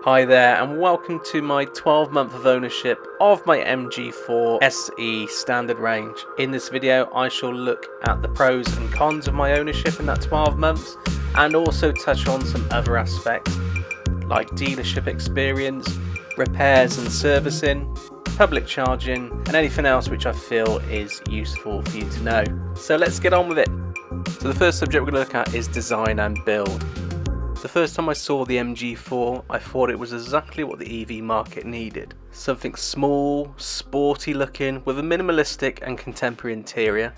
Hi there and welcome to my 12 month of ownership of my MG4 SE Standard Range. In this video I shall look at the pros and cons of my ownership in that 12 months and also touch on some other aspects like dealership experience, repairs and servicing, public charging and anything else which I feel is useful for you to know. So let's get on with it. So the first subject we're going to look at is design and build. The first time I saw the MG4, I thought it was exactly what the EV market needed. Something small, sporty looking, with a minimalistic and contemporary interior.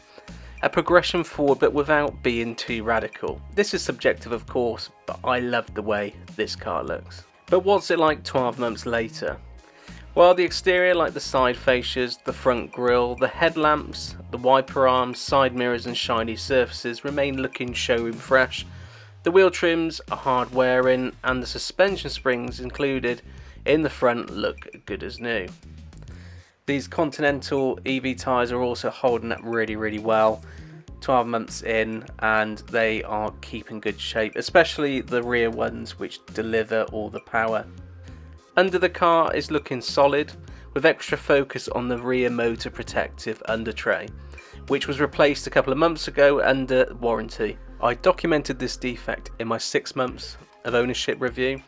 A progression forward but without being too radical. This is subjective of course, but I love the way this car looks. But what's it like 12 months later? Well, the exterior, like the side fascias, the front grille, the headlamps, the wiper arms, side mirrors and shiny surfaces remain looking showroom fresh. The wheel trims are hard wearing and the suspension springs included in the front look good as new. These Continental EV tyres are also holding up really well 12 months in, and they are keeping good shape, especially the rear ones which deliver all the power. Under the car is looking solid with extra focus on the rear motor protective under tray, which was replaced a couple of months ago under warranty. I documented this defect in my 6 months of ownership review,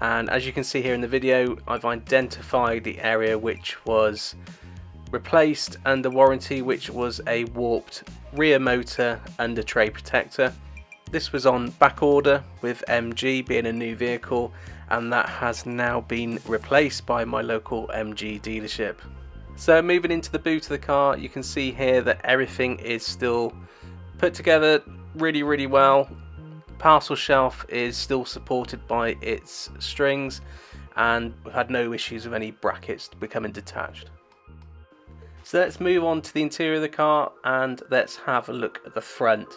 and as you can see here in the video, I've identified the area which was replaced under warranty, which was a warped rear motor under tray protector. This was on back order with MG being a new vehicle, and that has now been replaced by my local MG dealership. So moving into the boot of the car, you can see here that everything is still put together really well. Parcel shelf is still supported by its strings, and we've had no issues with any brackets becoming detached. So let's move on to the interior of the car and let's have a look at the front.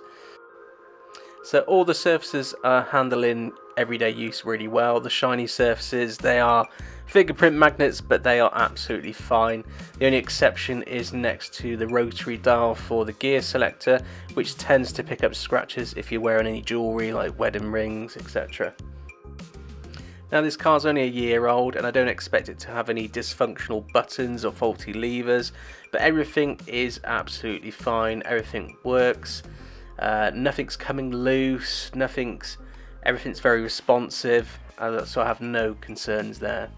So all the surfaces are handling everyday use really well. The shiny surfaces, they are fingerprint magnets, but they are absolutely fine. The only exception is next to the rotary dial for the gear selector, which tends to pick up scratches if you're wearing any jewellery like wedding rings, etc. Now this car's only a year old and I don't expect it to have any dysfunctional buttons or faulty levers, but everything is absolutely fine, everything works. Nothing's coming loose, everything's very responsive, so I have no concerns there.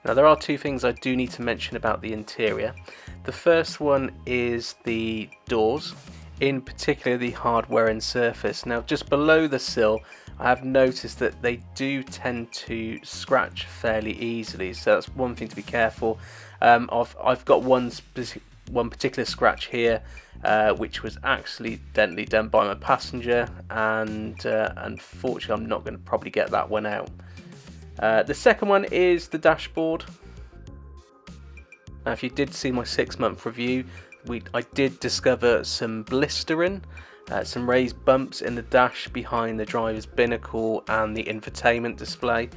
Now there are two things I do need to mention about the interior. The first one is the doors, in particular the hardware and surface. Now just below the sill I have noticed that they do tend to scratch fairly easily, so that's one thing to be careful of. I've got one particular scratch here which was accidentally done by my passenger, and unfortunately I'm not going to probably get that one out. The second one is the dashboard. Now if you did see my 6-month review, I did discover some blistering, some raised bumps in the dash behind the driver's binnacle and the infotainment display.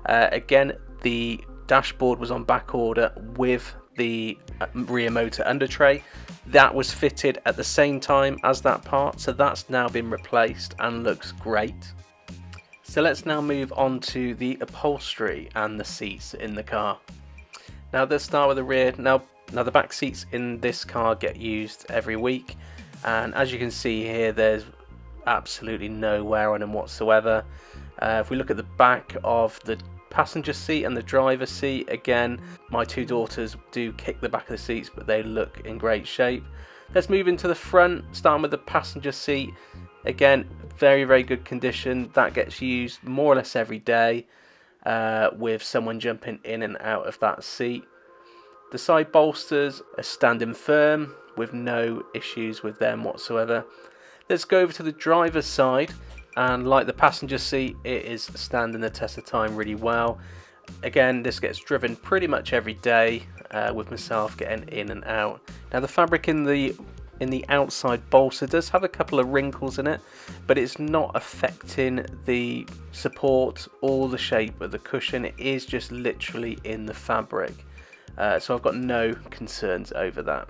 Again, the dashboard was on back order with the rear motor under tray. That was fitted at the same time as that part, so that's now been replaced and looks great. So let's now move on to the upholstery and the seats in the car. Now let's start with the rear. Now the back seats in this car get used every week, and as you can see here there's absolutely no wear on them whatsoever. If we look at the back of the passenger seat and the driver's seat, again my two daughters do kick the back of the seats, but they look in great shape. Let's move into the front, starting with the passenger seat. Again, very good condition. That gets used more or less every day with someone jumping in and out of that seat. The side bolsters are standing firm with no issues with them whatsoever. Let's go over to the driver's side, and like the passenger seat, it is standing the test of time really well. Again, this gets driven pretty much every day with myself getting in and out. Now the fabric in the outside bolster does have a couple of wrinkles in it, but it's not affecting the support or the shape of the cushion. It is just literally in the fabric, so I've got no concerns over that.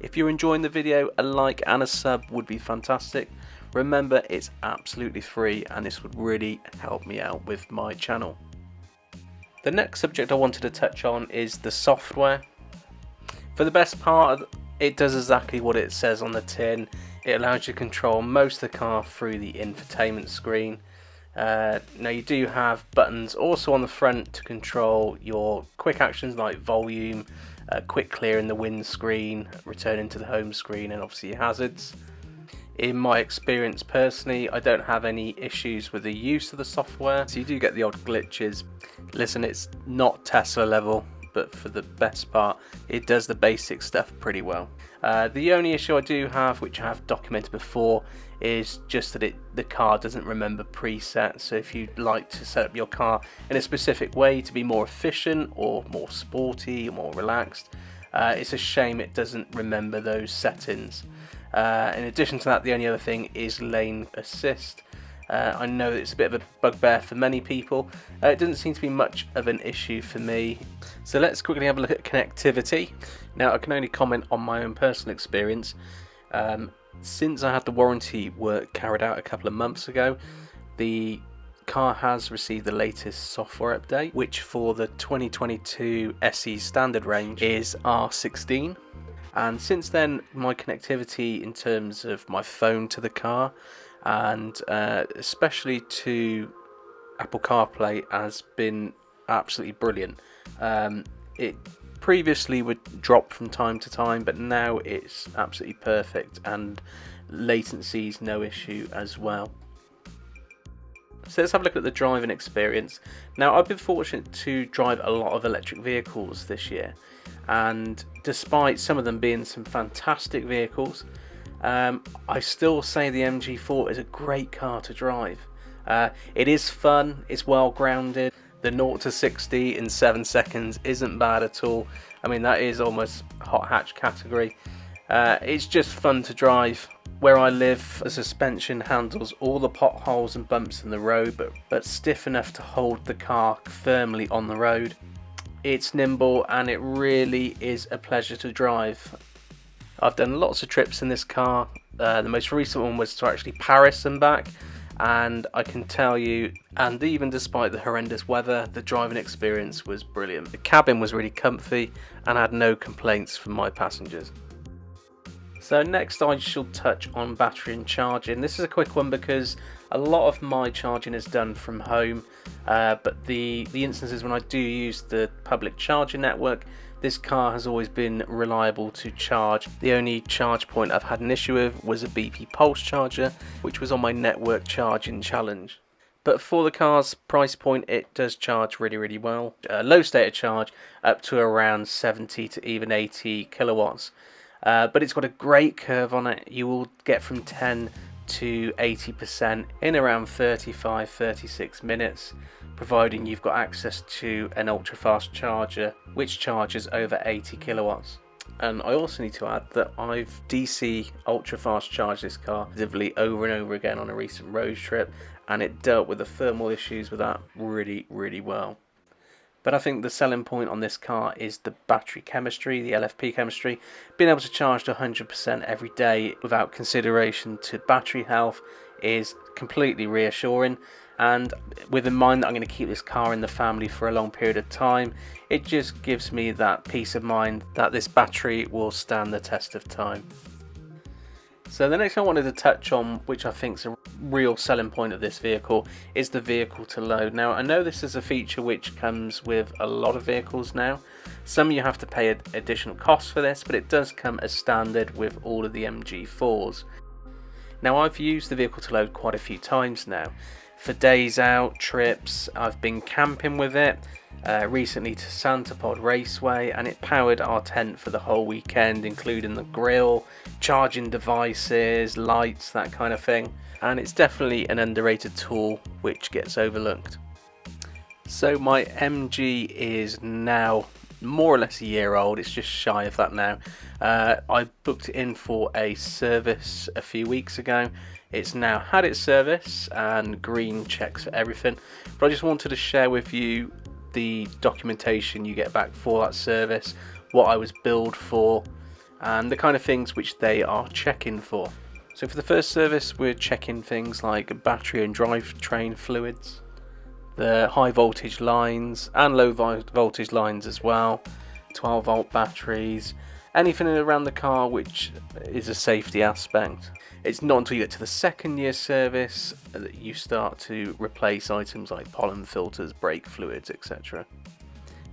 If you're enjoying the video, a like and a sub would be fantastic. remember it's absolutely free and this would really help me out with my channel. The next subject I wanted to touch on is the software. For the best part, it does exactly what it says on the tin. It allows you to control most of the car through the infotainment screen. Now you do have buttons also on the front to control your quick actions like volume, quick clear in the windscreen, returning to the home screen, and obviously your hazards. In my experience personally, I don't have any issues with the use of the software, so you do get the odd glitches. Listen, it's not Tesla level, but for the best part, it does the basic stuff pretty well. The only issue I do have, which I have documented before, is just that the car doesn't remember presets. So if you'd like to set up your car in a specific way to be more efficient or more sporty or more relaxed, it's a shame it doesn't remember those settings. In addition to that, the only other thing is lane assist. I know it's a bit of a bugbear for many people. It doesn't seem to be much of an issue for me. So let's quickly have a look at connectivity. Now I can only comment on my own personal experience. Since I had the warranty work carried out a couple of months ago, the car has received the latest software update, which for the 2022 SE Standard Range is R16. And since then, my connectivity in terms of my phone to the car and especially to Apple Carplay has been absolutely brilliant. It previously would drop from time to time, but now it's absolutely perfect, and latency is no issue as well. So let's have a look at the driving experience. Now I've been fortunate to drive a lot of electric vehicles this year, and despite some of them being some fantastic vehicles, I still say the MG4 is a great car to drive. It is fun, it's well grounded. The 0 to 60 in 7 seconds isn't bad at all. I mean, that is almost hot hatch category. It's just fun to drive. Where I live, the suspension handles all the potholes and bumps in the road, but stiff enough to hold the car firmly on the road. It's nimble and it really is a pleasure to drive. I've done lots of trips in this car. The most recent one was to actually Paris and back, and I can tell you, and even despite the horrendous weather, the driving experience was brilliant. The cabin was really comfy and I had no complaints from my passengers. So next I shall touch on battery and charging. This is a quick one because a lot of my charging is done from home, but the instances when I do use the public charging network, this car has always been reliable to charge. The only charge point I've had an issue with was a BP Pulse charger, which was on my network charging challenge. But for the car's price point, it does charge really well. Low state of charge up to around 70 to even 80 kilowatts. But it's got a great curve on it. You will get from 10 to 80% in around 35-36 minutes, providing you've got access to an ultra fast charger which charges over 80 kilowatts. And I also need to add that I've DC ultra fast charged this car visibly over and over again on a recent road trip, and it dealt with the thermal issues with that really well. But I think the selling point on this car is the battery chemistry, the LFP chemistry. Being able to charge to 100% every day without consideration to battery health is completely reassuring. And with in mind that I'm going to keep this car in the family for a long period of time, it just gives me that peace of mind that this battery will stand the test of time. So the next thing I wanted to touch on, which I think is a real selling point of this vehicle, is the vehicle to load. Now I know this is a feature which comes with a lot of vehicles now. Some you have to pay additional costs for this, but it does come as standard with all of the MG4s. Now I've used the vehicle to load quite a few times now. For days out, trips, I've been camping with it, recently to Santa Pod Raceway, and it powered our tent for the whole weekend, including the grill, charging devices, lights, that kind of thing. And it's definitely an underrated tool which gets overlooked. So my MG is now more or less a year old. It's just shy of that now. I booked it in for a service a few weeks ago. It's now had its service and green checks for everything, but I just wanted to share with you the documentation you get back for that service, what I was billed for, and the kind of things which they are checking for. So for the first service, we're checking things like battery and drivetrain fluids, the high voltage lines and low voltage lines as well, 12 volt batteries, anything around the car which is a safety aspect. It's not until you get to the second year service that you start to replace items like pollen filters, brake fluids, etc.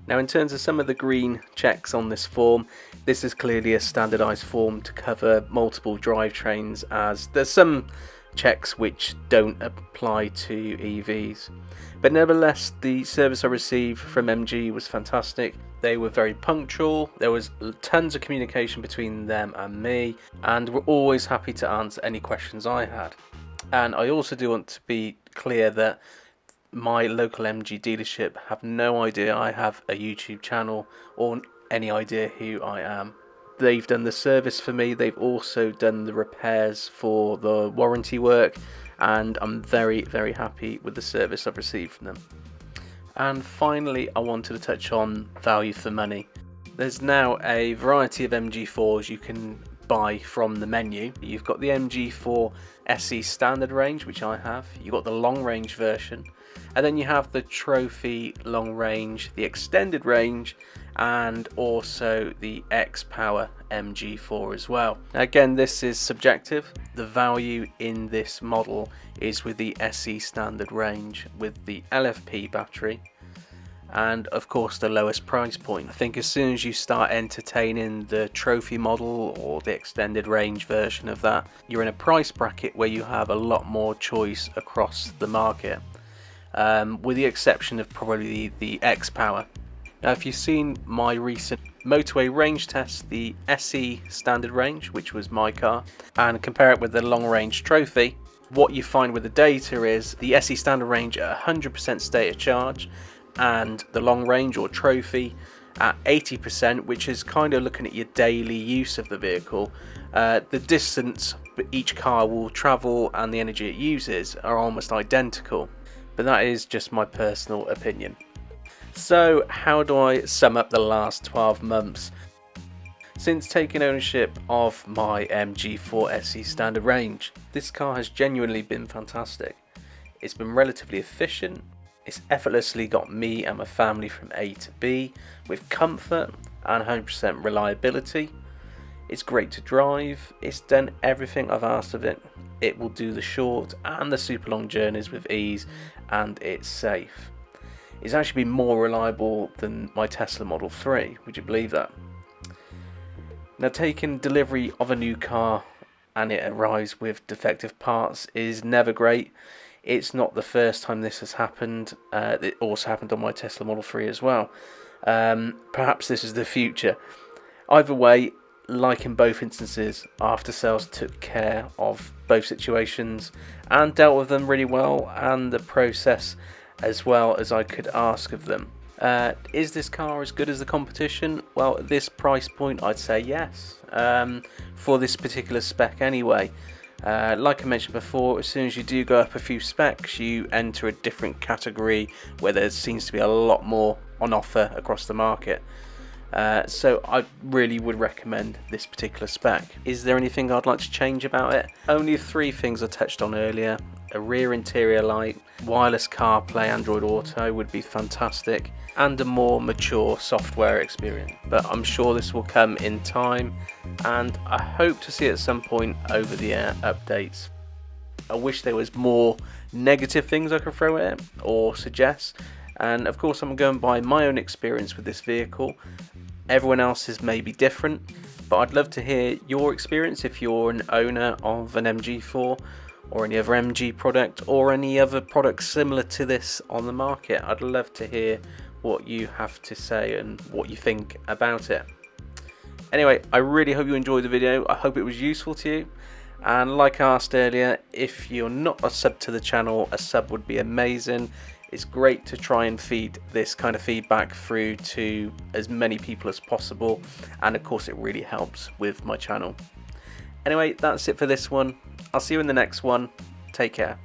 Now, in terms of some of the green checks on this form, this is clearly a standardized form to cover multiple drivetrains, as there's some checks which don't apply to EVs. But nevertheless, the service I received from MG was fantastic. They were very punctual, there was tons of communication between them and me, and were always happy to answer any questions I had. And I also do want to be clear that my local MG dealership have no idea I have a YouTube channel or any idea who I am. They've done the service for me, they've also done the repairs for the warranty work, and I'm very, very happy with the service I've received from them. And finally, I wanted to touch on value for money. There's now a variety of MG4s you can buy from the menu. You've got the MG4 SE Standard Range, which I have. You've got the long range version, and then you have the Trophy long range, the extended range, and also the X-Power MG4 as well. Now again, this is subjective. The value in this model is with the SE Standard Range with the LFP battery, and of course the lowest price point. I think as soon as you start entertaining the Trophy model or the extended range version of that, you're in a price bracket where you have a lot more choice across the market, with the exception of probably the X-Power. Now, if you've seen my recent motorway range test, the SE Standard Range, which was my car, and compare it with the long range Trophy, what you find with the data is the SE Standard Range at 100% state of charge, and the long range or Trophy at 80%, which is kind of looking at your daily use of the vehicle. The distance each car will travel and the energy it uses are almost identical, but that is just my personal opinion. So how do I sum up the last 12 months? Since taking ownership of my MG4 SE Standard Range, this car has genuinely been fantastic. It's been relatively efficient, it's effortlessly got me and my family from A to B with comfort and 100% reliability. It's great to drive, it's done everything I've asked of it. It will do the short and the super long journeys with ease, and it's safe. It's actually been more reliable than my Tesla Model 3, would you believe that? Now, taking delivery of a new car and it arrives with defective parts is never great. It's not the first time this has happened. It also happened on my Tesla Model 3 as well. Perhaps this is the future. Either way, like in both instances, after sales took care of both situations and dealt with them really well, and the process as well as I could ask of them. Is this car as good as the competition? Well, at this price point, I'd say yes, for this particular spec anyway. Like I mentioned before, as soon as you do go up a few specs, you enter a different category where there seems to be a lot more on offer across the market. So I really would recommend this particular spec. Is there anything I'd like to change about it? Only 3 things I touched on earlier. A rear interior light, wireless CarPlay, Android Auto would be fantastic, and a more mature software experience. But I'm sure this will come in time, and I hope to see at some point over the air updates. I wish there was more negative things I could throw at it or suggest, and of course I'm going by my own experience with this vehicle. Everyone else's may be different, but I'd love to hear your experience if you're an owner of an MG4 or any other MG product or any other product similar to this on the market. I'd love to hear what you have to say and what you think about it. Anyway, I really hope you enjoyed the video. I hope it was useful to you, and like I asked earlier, if you're not a sub to the channel, a sub would be amazing. It's great to try and feed this kind of feedback through to as many people as possible, and of course it really helps with my channel. Anyway, that's it for this one. I'll see you in the next one. Take care.